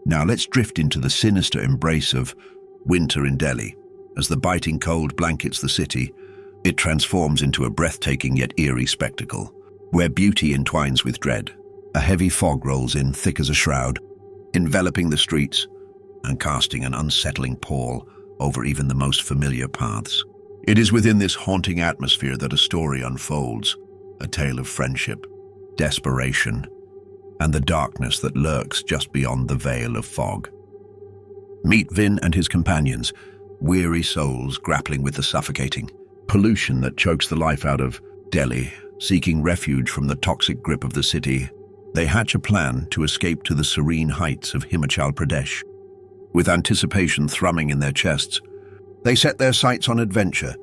Now let's drift into the sinister embrace of winter in Delhi. As the biting cold blankets the city, it transforms into a breathtaking yet eerie spectacle, where beauty entwines with dread. A heavy fog rolls in, thick as a shroud, enveloping the streets and casting an unsettling pall over even the most familiar paths. It is within this haunting atmosphere that a story unfolds, a tale of friendship, desperation, and the darkness that lurks just beyond the veil of fog. Meet Vin and his companions, weary souls grappling with the suffocating pollution that chokes the life out of Delhi. Seeking refuge from the toxic grip of the city, they hatch a plan to escape to the serene heights of Himachal Pradesh. With anticipation thrumming in their chests, they set their sights on adventure,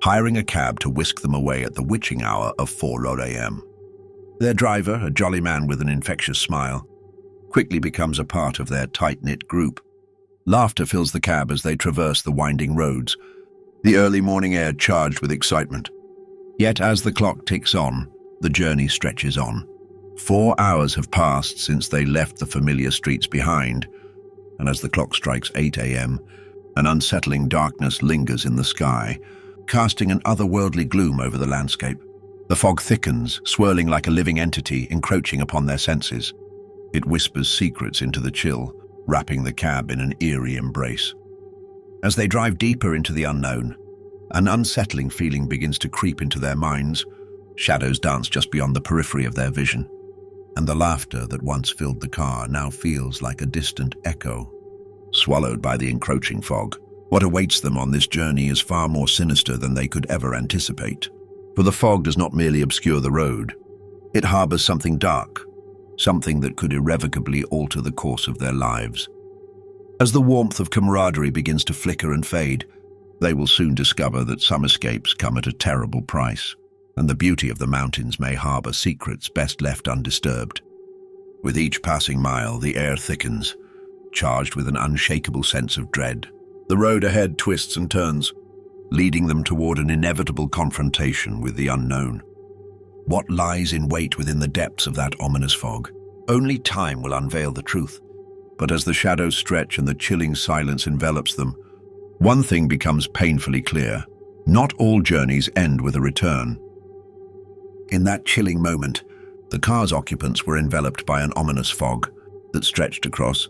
hiring a cab to whisk them away at the witching hour of 4 a.m. Their driver, a jolly man with an infectious smile, quickly becomes a part of their tight-knit group. Laughter fills the cab as they traverse the winding roads, the early morning air charged with excitement. Yet as the clock ticks on, the journey stretches on. 4 hours have passed since they left the familiar streets behind, and as the clock strikes 8 a.m., an unsettling darkness lingers in the sky, casting an otherworldly gloom over the landscape. The fog thickens, swirling like a living entity encroaching upon their senses. It whispers secrets into the chill, wrapping the cab in an eerie embrace. As they drive deeper into the unknown, an unsettling feeling begins to creep into their minds. Shadows dance just beyond the periphery of their vision, and the laughter that once filled the car now feels like a distant echo, swallowed by the encroaching fog. What awaits them on this journey is far more sinister than they could ever anticipate. For the fog does not merely obscure the road. It harbors something dark, something that could irrevocably alter the course of their lives. As the warmth of camaraderie begins to flicker and fade, they will soon discover that some escapes come at a terrible price, and the beauty of the mountains may harbor secrets best left undisturbed. With each passing mile, the air thickens, charged with an unshakable sense of dread. The road ahead twists and turns, leading them toward an inevitable confrontation with the unknown. What lies in wait within the depths of that ominous fog? Only time will unveil the truth. But as the shadows stretch and the chilling silence envelops them, one thing becomes painfully clear. Not all journeys end with a return. In that chilling moment, the car's occupants were enveloped by an ominous fog that stretched across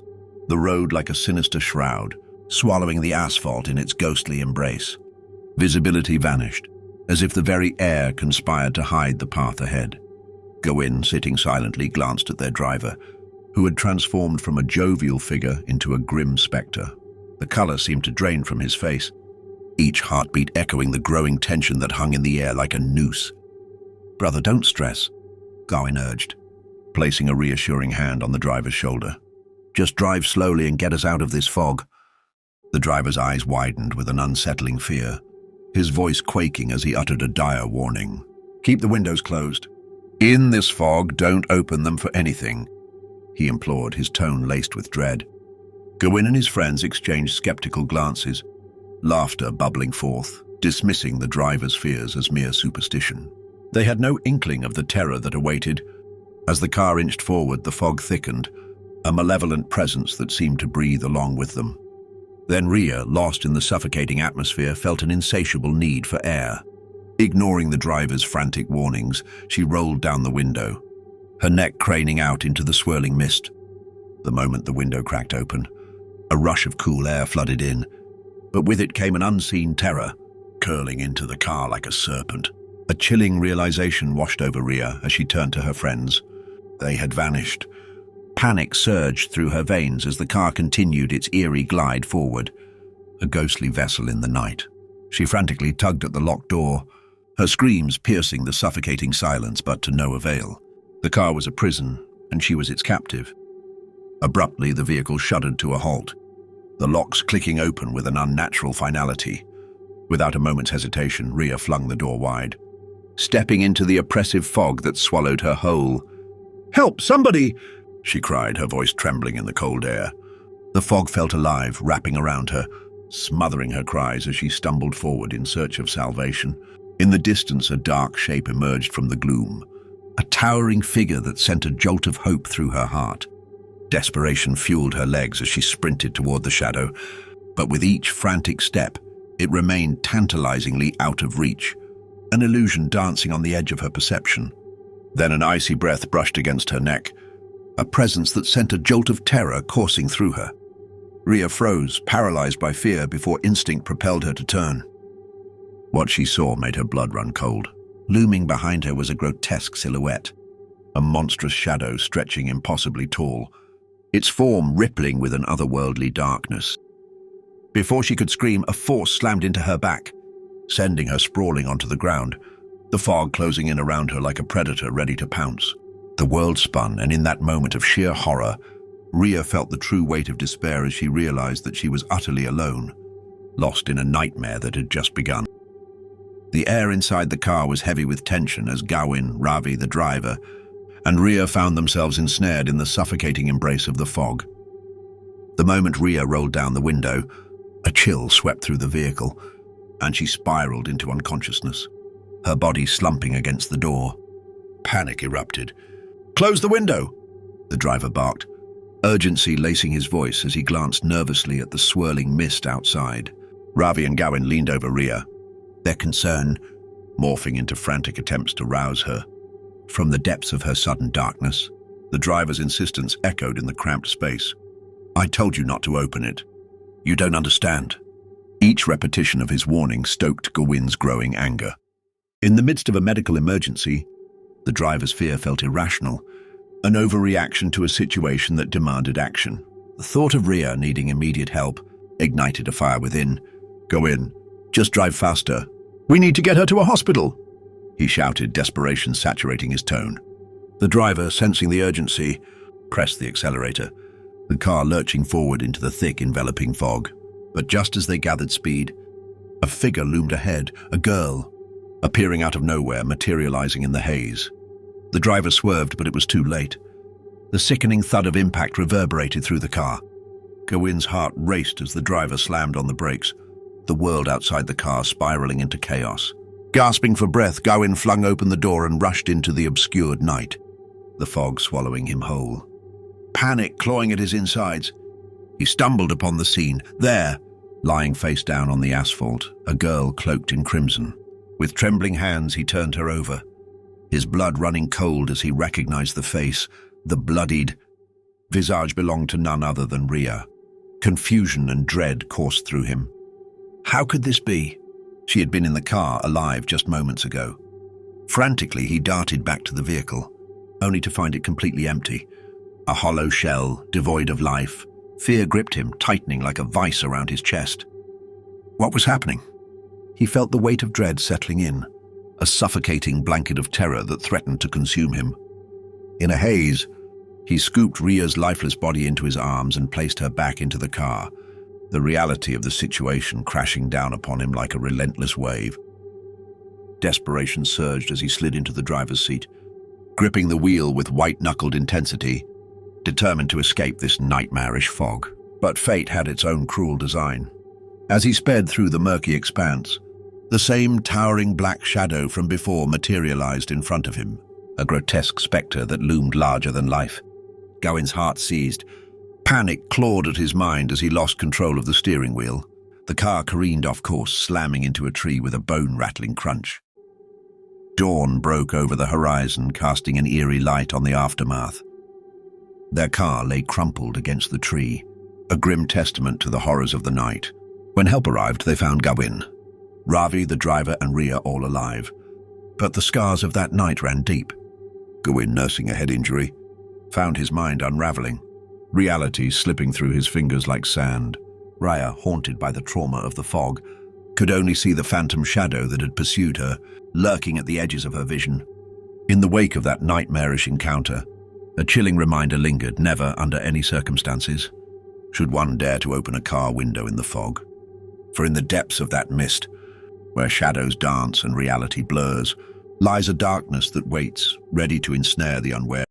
the road like a sinister shroud, swallowing the asphalt in its ghostly embrace. Visibility vanished, as if the very air conspired to hide the path ahead. Gawain, sitting silently, glanced at their driver, who had transformed from a jovial figure into a grim spectre. The color seemed to drain from his face, each heartbeat echoing the growing tension that hung in the air like a noose. "Brother, don't stress," Gawain urged, placing a reassuring hand on the driver's shoulder. "Just drive slowly and get us out of this fog." The driver's eyes widened with an unsettling fear, his voice quaking as he uttered a dire warning. "Keep the windows closed. In this fog, don't open them for anything," he implored, his tone laced with dread. Gawain and his friends exchanged skeptical glances, laughter bubbling forth, dismissing the driver's fears as mere superstition. They had no inkling of the terror that awaited. As the car inched forward, the fog thickened, a malevolent presence that seemed to breathe along with them. Then Ria, lost in the suffocating atmosphere, felt an insatiable need for air. Ignoring the driver's frantic warnings, she rolled down the window, her neck craning out into the swirling mist. The moment the window cracked open, a rush of cool air flooded in, but with it came an unseen terror, curling into the car like a serpent. A chilling realization washed over Ria as she turned to her friends. They had vanished. Panic surged through her veins as the car continued its eerie glide forward, a ghostly vessel in the night. She frantically tugged at the locked door, her screams piercing the suffocating silence, but to no avail. The car was a prison, and she was its captive. Abruptly, the vehicle shuddered to a halt, the locks clicking open with an unnatural finality. Without a moment's hesitation, Ria flung the door wide, stepping into the oppressive fog that swallowed her whole. "Help, somebody!" she cried, her voice trembling in the cold air. The fog felt alive, wrapping around her, smothering her cries as she stumbled forward in search of salvation. In the distance, a dark shape emerged from the gloom, a towering figure that sent a jolt of hope through her heart. Desperation fueled her legs as she sprinted toward the shadow, but with each frantic step, it remained tantalizingly out of reach, an illusion dancing on the edge of her perception. Then an icy breath brushed against her neck, a presence that sent a jolt of terror coursing through her. Rhea froze, paralyzed by fear, before instinct propelled her to turn. What she saw made her blood run cold. Looming behind her was a grotesque silhouette, a monstrous shadow stretching impossibly tall, its form rippling with an otherworldly darkness. Before she could scream, a force slammed into her back, sending her sprawling onto the ground, the fog closing in around her like a predator ready to pounce. The world spun, and in that moment of sheer horror, Rhea felt the true weight of despair as she realized that she was utterly alone, lost in a nightmare that had just begun. The air inside the car was heavy with tension as Gawain, Ravi, the driver, and Rhea found themselves ensnared in the suffocating embrace of the fog. The moment Rhea rolled down the window, a chill swept through the vehicle, and she spiraled into unconsciousness, her body slumping against the door. Panic erupted. "Close the window!" the driver barked, urgency lacing his voice as he glanced nervously at the swirling mist outside. Ravi and Gawain leaned over Rhea, their concern morphing into frantic attempts to rouse her. From the depths of her sudden darkness, the driver's insistence echoed in the cramped space. "I told you not to open it. You don't understand." Each repetition of his warning stoked Gawain's growing anger. In the midst of a medical emergency, the driver's fear felt irrational, an overreaction to a situation that demanded action. The thought of Rhea needing immediate help ignited a fire within. "Gawain, just drive faster. We need to get her to a hospital," he shouted, desperation saturating his tone. The driver, sensing the urgency, pressed the accelerator, the car lurching forward into the thick, enveloping fog. But just as they gathered speed, a figure loomed ahead, a girl, appearing out of nowhere, materializing in the haze. The driver swerved, but it was too late. The sickening thud of impact reverberated through the car. Gawain's heart raced as the driver slammed on the brakes, the world outside the car spiraling into chaos. Gasping for breath, Gawain flung open the door and rushed into the obscured night, the fog swallowing him whole. Panic clawing at his insides, he stumbled upon the scene. There, lying face down on the asphalt, a girl cloaked in crimson. With trembling hands, he turned her over, his blood running cold as he recognized the face. The bloodied visage belonged to none other than Rhea. Confusion and dread coursed through him. How could this be? She had been in the car, alive, just moments ago. Frantically, he darted back to the vehicle, only to find it completely empty. A hollow shell, devoid of life. Fear gripped him, tightening like a vice around his chest. What was happening? He felt the weight of dread settling in, a suffocating blanket of terror that threatened to consume him. In a haze, he scooped Rhea's lifeless body into his arms and placed her back into the car, the reality of the situation crashing down upon him like a relentless wave. Desperation surged as he slid into the driver's seat, gripping the wheel with white-knuckled intensity, determined to escape this nightmarish fog. But fate had its own cruel design. As he sped through the murky expanse, the same towering black shadow from before materialized in front of him, a grotesque spectre that loomed larger than life. Gawain's heart seized. Panic clawed at his mind as he lost control of the steering wheel. The car careened off course, slamming into a tree with a bone-rattling crunch. Dawn broke over the horizon, casting an eerie light on the aftermath. Their car lay crumpled against the tree, a grim testament to the horrors of the night. When help arrived, they found Gawain, Ravi, the driver, and Rhea all alive. But the scars of that night ran deep. Gawain, nursing a head injury, found his mind unraveling, reality slipping through his fingers like sand. Rhea, haunted by the trauma of the fog, could only see the phantom shadow that had pursued her, lurking at the edges of her vision. In the wake of that nightmarish encounter, a chilling reminder lingered: never, under any circumstances, should one dare to open a car window in the fog. For in the depths of that mist, where shadows dance and reality blurs, lies a darkness that waits, ready to ensnare the unwary.